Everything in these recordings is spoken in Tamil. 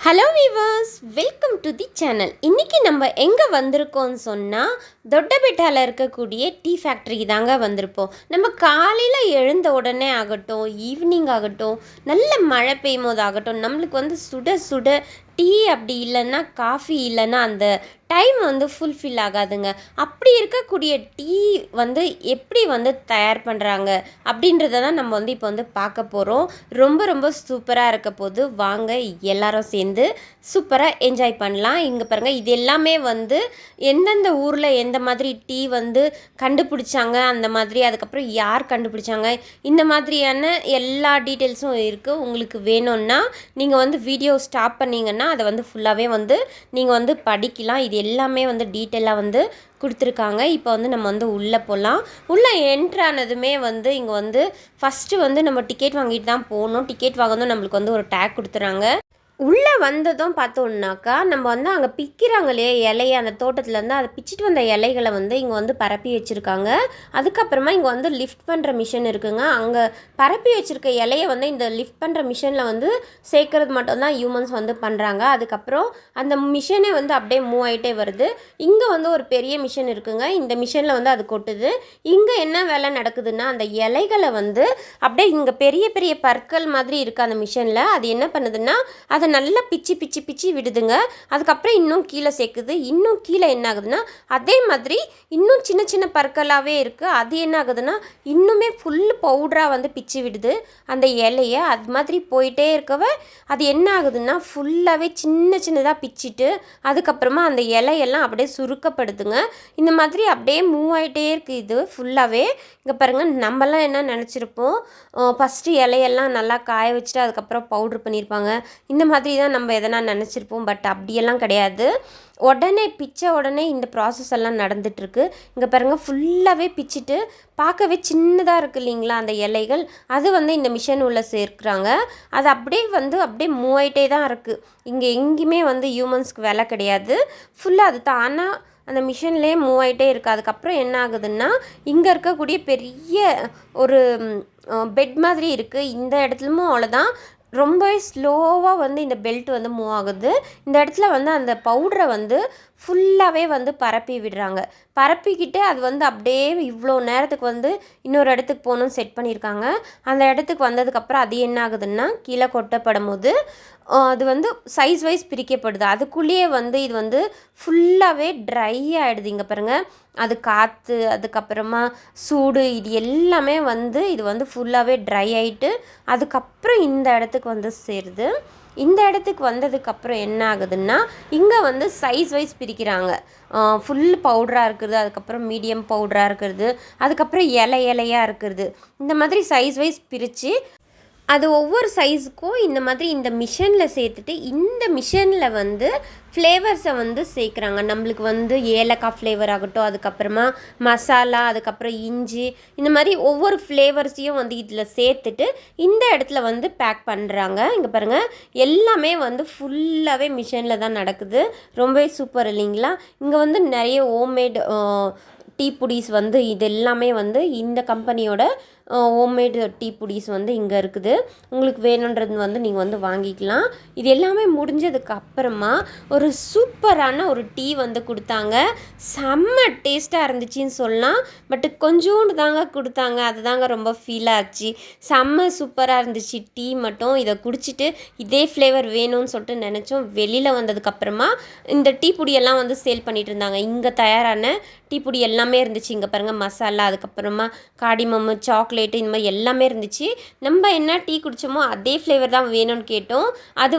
Hello viewers, welcome to the channel. இன்றைக்கி நம்ம எங்கே வந்திருக்கோம்னு சொன்னால் தொட்டபெட்டாவில் இருக்கக்கூடிய டீ ஃபேக்ட்ரிக்கு தாங்க வந்திருப்போம். நம்ம காலையில் எழுந்த உடனே ஆகட்டும், ஈவினிங் ஆகட்டும், நல்ல மழை பெய்யும் போது ஆகட்டும், நம்மளுக்கு சுட சுட டீ அப்படி இல்லைன்னா காஃபி இல்லைன்னா அந்த டைம் ஃபுல்ஃபில் ஆகாதுங்க. அப்படி இருக்கக்கூடிய டீ எப்படி தயார் பண்ணுறாங்க அப்படின்றத தான் நம்ம இப்போ பார்க்க போகிறோம். ரொம்ப ரொம்ப சூப்பராக இருக்க போது. வாங்க எல்லாரும் சேர்ந்து சூப்பராக என்ஜாய் பண்ணலாம். இங்கே பாருங்கள், இது எல்லாமே எந்தெந்த ஊரில் எந்த மாதிரி டீ கண்டுபிடிச்சாங்க, அந்த மாதிரி அதுக்கப்புறம் யார் கண்டுபிடிச்சாங்க, இந்த மாதிரியான எல்லா டீட்டெயில்ஸும் இருக்குது. உங்களுக்கு வேணும்னா நீங்கள் வீடியோ ஸ்டாப் பண்ணிங்கன்னா அதை ஃபுல்லாகவே நீங்கள் படிக்கலாம். இது எல்லாமே டீட்டெயிலாக கொடுத்துருக்காங்க. இப்போ நம்ம உள்ளே போகலாம். உள்ளே என்ட்ரானதுமே இங்கே ஃபஸ்ட்டு நம்ம டிக்கெட் வாங்கிட்டு தான் போகணும். டிக்கெட் வாங்கணும் நம்மளுக்கு ஒரு டேக் கொடுத்துறாங்க. உள்ளே வந்ததும் பார்த்தோன்னாக்கா நம்ம அங்கே பிக்கிறாங்க இல்லையா இலையை, அந்த தோட்டத்துலேருந்து அதை பிச்சுட்டு வந்த இலைகளை இங்கே பரப்பி வச்சுருக்காங்க. அதுக்கப்புறமா இங்கே லிஃப்ட் பண்ணுற மிஷின் இருக்குங்க. அங்கே பரப்பி வச்சுருக்க இலையை இந்த லிஃப்ட் பண்ணுற மிஷினில் சேர்க்கறது மட்டும்தான் ஹியூமன்ஸ் பண்ணுறாங்க. அதுக்கப்புறம் அந்த மிஷினே அப்படியே மூவ் ஆகிட்டே வருது. இங்கே ஒரு பெரிய மிஷின் இருக்குங்க. இந்த மிஷினில் அது கொட்டுது. இங்கே என்ன வேலை நடக்குதுன்னா, அந்த இலைகளை அப்படியே இங்கே பெரிய பெரிய பற்கள் மாதிரி இருக்குது அந்த மிஷினில். அது என்ன பண்ணுதுன்னா, அதை நல்லா பிச்சு பிச்சு பிச்சு விடுதுங்க. அதுக்கப்புறம் இன்னும் கீழே சேர்க்குது. இன்னும் கீழே என்ன ஆகுதுன்னா, அதே மாதிரி இன்னும் சின்ன சின்ன பற்களாகவே இருக்குது. அது என்ன ஆகுதுன்னா, இன்னுமே ஃபுல் பவுடராக பிச்சு விடுது அந்த இலையை. அது மாதிரி போயிட்டே இருக்கவ அது என்ன ஆகுதுன்னா, ஃபுல்லாகவே சின்ன சின்னதாக பிச்சுட்டு அதுக்கப்புறமா அந்த இலையெல்லாம் அப்படியே சுருக்கப்படுதுங்க. இந்த மாதிரி அப்படியே மூவ் ஆகிட்டே இருக்குது இது ஃபுல்லாகவே. இங்கே பாருங்கள், நம்மலாம் என்ன நினச்சிருப்போம், ஃபஸ்ட்டு இலையெல்லாம் நல்லா காய வச்சுட்டு அதுக்கப்புறம் பவுட்ரு பண்ணியிருப்பாங்க, இந்த மாதிரி தான் நம்ம எதனா நினச்சிருப்போம். பட் அப்படியெல்லாம் கிடையாது. உடனே பிச்சை உடனே இந்த ப்ராசஸ் எல்லாம் நடந்துகிட்ருக்கு. இங்கே பாருங்கள், ஃபுல்லாகவே பிச்சுட்டு பார்க்கவே சின்னதாக இருக்குது இல்லைங்களா அந்த இலைகள். அது இந்த மிஷின் உள்ளே சேர்க்குறாங்க. அது அப்படியே அப்படியே மூவ் ஆகிட்டே தான் இருக்குது. இங்கே எங்கேயுமே ஹியூமன்ஸ்க்கு வேலை கிடையாது. ஃபுல்லாக அது தானாக அந்த மிஷின்லேயே மூவ் ஆகிட்டே இருக்குது. அதுக்கப்புறம் என்ன ஆகுதுன்னா, இங்கே இருக்கக்கூடிய பெரிய ஒரு பெட் மாதிரி இருக்குது. இந்த இடத்துலையும் அவ்வளோதான், ரொம்பவே ஸ்லோவாக இந்த பெல்ட் மூவ் ஆகுது. இந்த இடத்துல அந்த பவுடரை ஃபுல்லாகவே பரப்பி விடுறாங்க. பரப்பிக்கிட்டு அது அப்படியே இவ்வளோ நேரத்துக்கு இன்னொரு இடத்துக்கு போகணும்னு செட் பண்ணியிருக்காங்க. அந்த இடத்துக்கு வந்ததுக்கப்புறம் அது என்ன ஆகுதுன்னா, கீழே கொட்டப்படும் போது அது சைஸ் வைஸ் பிரிக்கப்படுது. அதுக்குள்ளேயே இது ஃபுல்லாகவே ட்ரை ஆகிடுது. இங்கே பாருங்கள், அது காற்று அதுக்கப்புறமா சூடு இது எல்லாமே இது ஃபுல்லாகவே ட்ரை ஆகிட்டு அதுக்கப்புறம் இந்த இடத்துக்கு சேருது. இந்த இடத்துக்கு வந்ததுக்கப்புறம் என்ன ஆகுதுன்னா, இங்கே சைஸ் வைஸ் பிரிக்கிறாங்க. ஃபுல் பவுடராக இருக்கிறது, அதுக்கப்புறம் மீடியம் பவுடராக இருக்கிறது, அதுக்கப்புறம் இலையாக இருக்கிறது. இந்த மாதிரி சைஸ் வைஸ் பிரித்து அது ஒவ்வொரு சைஸுக்கும் இந்த மாதிரி இந்த மிஷினில் சேர்த்துட்டு இந்த மிஷினில் ஃப்ளேவர்ஸை சேர்க்குறாங்க. நம்மளுக்கு ஏலக்காய் ஃப்ளேவர் ஆகட்டும், அதுக்கப்புறமா மசாலா, அதுக்கப்புறம் இஞ்சி, இந்த மாதிரி ஒவ்வொரு ஃப்ளேவர்ஸையும் இதில் சேர்த்துட்டு இந்த இடத்துல பேக் பண்ணுறாங்க. இங்கே பாருங்கள், எல்லாமே ஃபுல்லாகவே மிஷினில் தான் நடக்குது. ரொம்பவே சூப்பர் இல்லைங்களா? இங்கே நிறைய ஹோம்மேட் டீ புடிஸ் இது எல்லாமே இந்த கம்பெனியோட ஹோம்மேடு டீ புடிஸ் இங்கே இருக்குது. உங்களுக்கு வேணுன்றது நீங்கள் வாங்கிக்கலாம். இது எல்லாமே முடிஞ்சதுக்கு அப்புறமா ஒரு சூப்பரான ஒரு டீ கொடுத்தாங்க. செம்ம டேஸ்ட்டாக இருந்துச்சுன்னு சொல்லலாம். பட்டு கொஞ்சோண்டு தாங்க கொடுத்தாங்க, அதுதாங்க ரொம்ப ஃபீல் ஆச்சு. செம்ம சூப்பராக இருந்துச்சு டீ மட்டும். இதை குடிச்சிட்டு இதே ஃப்ளேவர் வேணும்னு சொல்லிட்டு நினச்சோம். வெளியில் வந்ததுக்கப்புறமா இந்த டீ பொடியெல்லாம் சேல் பண்ணிகிட்டு இருந்தாங்க. இங்கே தயாரான டீ பொடி எல்லாமே இருந்துச்சு. இங்கே பாருங்கள், மசாலா, அதுக்கப்புறமா காடிமம்மு, சாக்லேட்டு, இந்த மாதிரி எல்லாமே இருந்துச்சு. நம்ம என்ன டீ குடித்தோமோ அதே ஃப்ளேவர் தான் வேணும்னு கேட்டோம். அது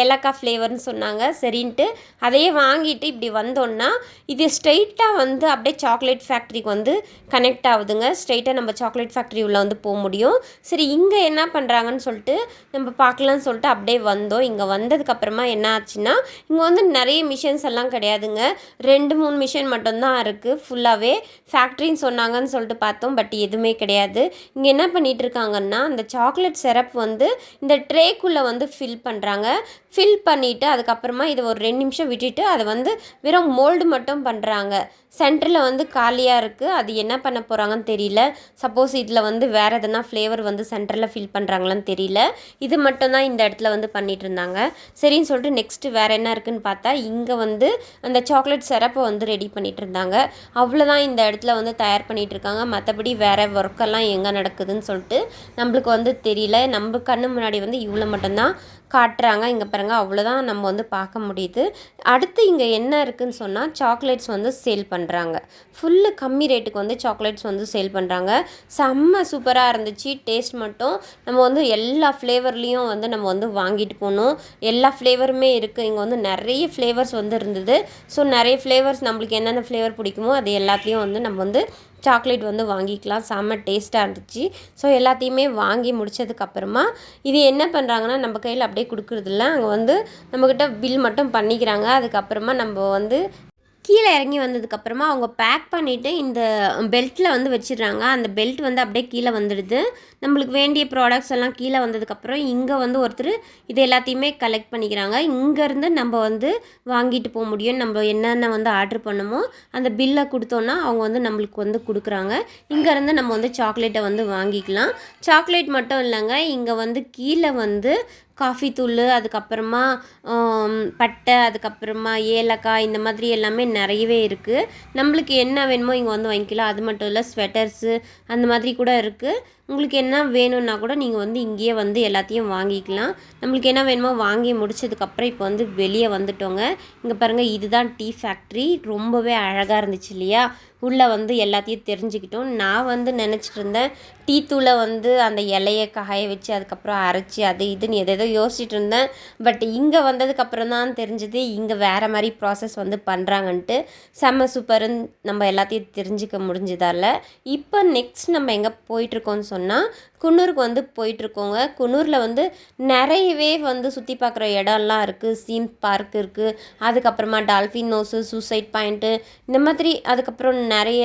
ஏலக்காய் ஃப்ளேவர்னு சொன்னாங்க. சரின்ட்டு அதையே வாங்கிட்டு இப்படி வந்தோன்னா இது ஸ்ட்ரெயிட்டாக அப்படியே சாக்லேட் ஃபேக்ட்ரிக்கு கனெக்ட் ஆகுதுங்க. ஸ்ட்ரெயிட்டாக நம்ம சாக்லேட் ஃபேக்ட்ரி உள்ளே போக முடியும். சரி, இங்கே என்ன பண்ணுறாங்கன்னு சொல்லிட்டு நம்ம பார்க்கலான்னு சொல்லிட்டு அப்படியே வந்தோம். இங்கே வந்ததுக்கப்புறமா என்ன ஆச்சுன்னா, இங்கே நிறைய மிஷின்ஸ் எல்லாம் கிடையாதுங்க. 2-3 மிஷின் மட்டும்தான் இருக்குது. ஃபுல்லாகவே ஃபேக்ட்ரின்னு சொன்னாங்கன்னு சொல்லிட்டு பார்த்தோம். பட் எதுவுமே கிடையாது. இங்கே என்ன பண்ணிகிட்டு இருக்காங்கன்னா, அந்த சாக்லேட் சிரப் இந்த ட்ரேக்குள்ளே ஃபில் பண்ணுறாங்க. ஃபில் பண்ணிவிட்டு அதுக்கப்புறமா இதை ஒரு 2 நிமிஷம் விட்டுட்டு அதை வெறும் மோல்டு மட்டும் பண்ணுறாங்க. சென்டரில் வந்து காலியாக இருக்குது. அது என்ன பண்ண போகிறாங்கன்னு தெரியல. சப்போஸ் இதில் வந்து வேறு எதனா ஃப்ளேவர் வந்து சென்டரில் ஃபில் பண்ணுறாங்களான்னு தெரியல. இது மட்டும் தான் இந்த இடத்துல வந்து பண்ணிகிட்டு இருந்தாங்க. சரின்னு சொல்லிட்டு நெக்ஸ்ட்டு வேறு என்ன இருக்குதுன்னு பார்த்தா இங்கே வந்து அந்த சாக்லேட் சிரப்பை வந்து ரெடி பண்ணிகிட்டு இருந்தாங்க. அவ்வளோதான் இந்த இடத்துல வந்து தயார் பண்ணிகிட்டு இருக்காங்க. மற்றபடி வேறு ஒர்க்கெல்லாம் எங்கே நடக்குதுன்னு சொல்லிட்டு நம்மளுக்கு வந்து தெரியல. நம்ம கண்ணு முன்னாடி வந்து இவ்வளோ மட்டும்தான் காட்டுறாங்க. இங்கே பாருங்கள், அவ்வளோதான் நம்ம வந்து பார்க்க முடியுது. அடுத்து இங்கே என்ன இருக்குதுன்னு சொன்னால் சாக்லேட்ஸ் வந்து சேல் பண்ணுறாங்க. ஃபுல்லு கம்மி ரேட்டுக்கு வந்து சாக்லேட்ஸ் வந்து சேல் பண்ணுறாங்க. செம்ம சூப்பராக இருந்துச்சு. டேஸ்ட் மட்டும் நம்ம வந்து எல்லா ஃப்ளேவர்லேயும் வந்து நம்ம வந்து வாங்கிட்டு போகணும். எல்லா ஃப்ளேவருமே இருக்குது. இங்கே வந்து நிறைய ஃப்ளேவர்ஸ் வந்து இருந்தது. ஸோ நிறைய ஃப்ளேவர்ஸ் நம்மளுக்கு என்னென்ன ஃப்ளேவர் பிடிக்குமோ அது எல்லாத்தையும் வந்து நம்ம வந்து சாக்லேட் வந்து வாங்கிக்கலாம். செம்ம டேஸ்ட்டாக இருந்துச்சு. ஸோ எல்லாத்தையுமே வாங்கி முடித்ததுக்கப்புறமா இது என்ன பண்ணுறாங்கன்னா நம்ம கையில் அப்படியே கொடுக்குறதில்ல. அங்கே வந்து நம்மக்கிட்ட பில் மட்டும் பண்ணிக்கிறாங்க. அதுக்கப்புறமா நம்ம வந்து கீழே இறங்கி வந்ததுக்கப்புறமா அவங்க பேக் பண்ணிவிட்டு இந்த பெல்ட்டில் வந்து வச்சிடுறாங்க. அந்த பெல்ட் வந்து அப்படியே கீழே வந்துடுது. நம்மளுக்கு வேண்டிய ப்ராடக்ட்ஸ் எல்லாம் கீழே வந்ததுக்கப்புறம் இங்கே வந்து ஒருத்தர் இது எல்லாத்தையுமே கலெக்ட் பண்ணிக்கிறாங்க. இங்கேருந்து நம்ம வந்து வாங்கிட்டு போக முடியும். நம்ம என்னென்ன வந்து ஆர்டர் பண்ணமோ அந்த பில்லை கொடுத்தோன்னா அவங்க வந்து நம்மளுக்கு வந்து கொடுக்குறாங்க. இங்கேருந்து நம்ம வந்து சாக்லேட்டை வந்து வாங்கிக்கலாம். சாக்லேட் மட்டும் இல்லைங்க, இங்கே வந்து கீழே வந்து காஃபி தூள், அதுக்கப்புறமா பட்டை, அதுக்கப்புறமா ஏலக்காய், இந்த மாதிரி எல்லாமே நிறையவே இருக்குது. நம்மளுக்கு என்ன வேணுமோ இங்கே வந்து வாங்கிக்கலாம். அது மட்டும் இல்லை, ஸ்வெட்டர்ஸு அந்த மாதிரி கூட இருக்குது. உங்களுக்கு என்ன வேணும்னா கூட நீங்கள் வந்து இங்கேயே வந்து எல்லாத்தையும் வாங்கிக்கலாம். நம்மளுக்கு என்ன வேணுமோ வாங்கி முடிச்சதுக்கப்புறம் இப்போ வந்து வெளியே வந்துட்டோங்க. இங்கே பாருங்கள், இதுதான் டீ ஃபேக்ட்ரி. ரொம்பவே அழகாக இருந்துச்சு இல்லையா? உள்ளே வந்து எல்லாத்தையும் தெரிஞ்சுக்கிட்டோம். நான் வந்து நினச்சிட்டு இருந்தேன் டீ தூளை வந்து அந்த இலையை காய வச்சு அதுக்கப்புறம் அரைச்சி அது இதுன்னு எதோ யோசிச்சுட்டு இருந்தேன். பட் இங்கே வந்ததுக்கப்புறம் தான் தெரிஞ்சது இங்கே வேறு மாதிரி ப்ராசஸ் வந்து பண்ணுறாங்கன்ட்டு. செம்ம சூப்பருன்னு நம்ம எல்லாத்தையும் தெரிஞ்சுக்க முடிஞ்சதால் இப்போ நெக்ஸ்ட் நம்ம எங்கே போயிட்டுருக்கோம்னு சொன்னால் குன்னூருக்கு வந்து போயிட்டுருக்கோங்க. குன்னூரில் வந்து நிறையவே வந்து சுற்றி பார்க்குற இடம்லாம் இருக்குது. சீம் பார்க் இருக்குது, அதுக்கப்புறமா டால்ஃபின் நோஸு, சூசைட் பாயிண்ட்டு, இந்த மாதிரி அதுக்கப்புறம் நிறைய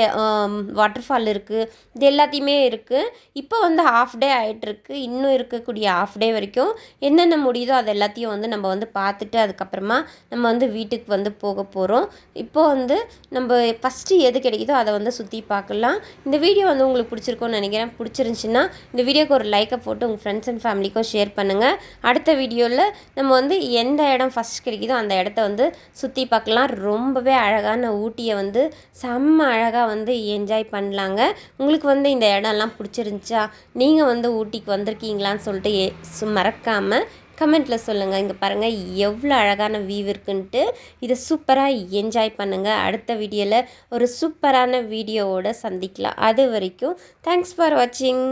வாட்டர்ஃபால் இருக்குது. இது எல்லாத்தையுமே இருக்குது. இப்போ வந்து ஹாஃப் டே ஆகிட்டுருக்கு. இன்னும் இருக்கக்கூடிய ஹாஃப் டே வரைக்கும் என்னென்ன முடியுதோ அது எல்லாத்தையும் வந்து நம்ம வந்து பார்த்துட்டு அதுக்கப்புறமா நம்ம வந்து வீட்டுக்கு வந்து போக போகிறோம். இப்போ வந்து நம்ம ஃபஸ்ட்டு எது கிடைக்குதோ அதை வந்து சுற்றி பார்க்கலாம். இந்த வீடியோ வந்து உங்களுக்கு பிடிச்சிருக்கோன்னு நினைக்கிறேன். பிடிச்சிருந்துச்சின்னா இந்த வீடியோக்கு ஒரு லைக்கை போட்டு உங்கள் ஃப்ரெண்ட்ஸ் அண்ட் ஃபேமிலிக்கும் ஷேர் பண்ணுங்கள். அடுத்த வீடியோவில் நம்ம வந்து எந்த இடம் ஃபஸ்ட் கிடைக்குதோ அந்த இடத்த வந்து சுற்றி பார்க்கலாம். ரொம்பவே அழகான ஊட்டியை வந்து செம்ம அழகாக வந்து என்ஜாய் பண்ணலாங்க. உங்களுக்கு வந்து இந்த இடம்லாம் பிடிச்சிருந்துச்சா? நீங்கள் வந்து ஊட்டிக்கு வந்திருக்கீங்களான்னு சொல்லிட்டு மறக்காமல் கமெண்ட்டில் சொல்லுங்கள். இங்கே பாருங்கள் எவ்வளோ அழகான வியூ இருக்குன்ட்டு. இதை சூப்பராக என்ஜாய் பண்ணுங்கள். அடுத்த வீடியோவில் ஒரு சூப்பரான வீடியோவோடு சந்திக்கலாம். அது வரைக்கும் தேங்க்ஸ் ஃபார் வாட்சிங்.